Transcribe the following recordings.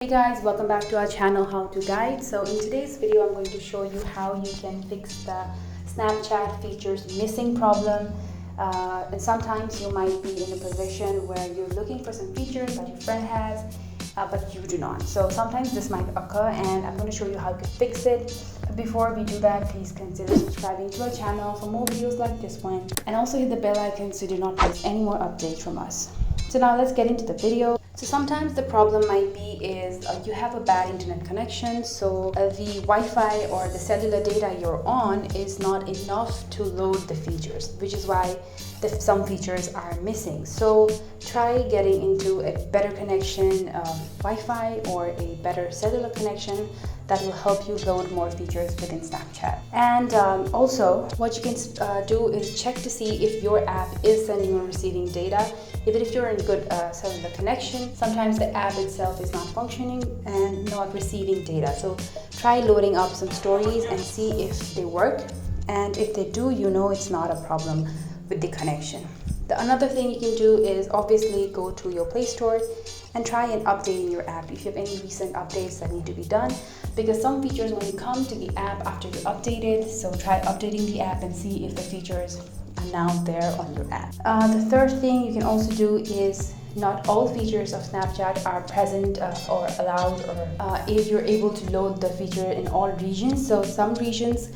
Hey guys, welcome back to our channel How to Guide. So in today's video I'm going to show you how you can fix the Snapchat features missing problem. And sometimes you might be in a position where you're looking for some features that your friend has, but you do not. So sometimes this might occur and I'm going to show you how to fix it. But before we do that, please consider subscribing to our channel for more videos like this one, and also hit the bell icon so you do not miss any more updates from us. So now let's get into the video. So sometimes the problem might be is you have a bad internet connection, so the Wi-Fi or the cellular data you're on is not enough to load the features, which is why some features are missing. So try getting into a better connection, Wi-Fi or a better cellular connection that will help you load more features within Snapchat. And also what you can do is check to see if your app is sending or receiving data. Even if you're in good cellular connection, sometimes the app itself is not functioning and not receiving data. So try loading up some stories and see if they work. And if they do, you know it's not a problem with the connection. Another thing you can do is obviously go to your Play Store and try and update your app if you have any recent updates that need to be done, because some features when you come to the app after you update it, so try updating the app and see if the features are now there on your app. The third thing you can also do is not all features of Snapchat are present or allowed, or if you're able to load the feature in all regions. So some regions,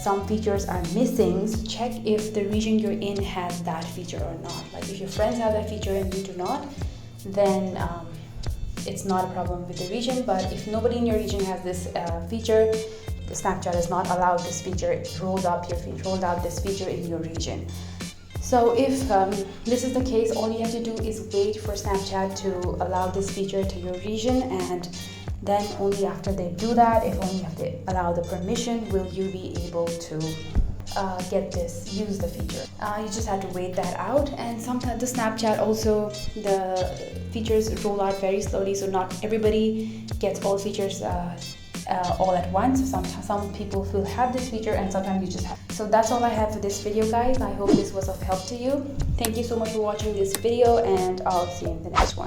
some features are missing. So check if the region you're in has that feature or not. Like if your friends have that feature and you do not, then it's not a problem with the region. But if nobody in your region has this feature, the Snapchat is not allowed this feature. It rolled out this feature in your region. So if this is the case, all you have to do is wait for Snapchat to allow this feature to your region, and then only after they do that, if only if they allow the permission, will you be able to use the feature. You just have to wait that out. And sometimes the Snapchat also, the features roll out very slowly, so not everybody gets all features all at once. Some people will have this feature and sometimes you just have. So that's all I have for this video, guys. I hope this was of help to you. Thank you so much for watching this video, and I'll see you in the next one.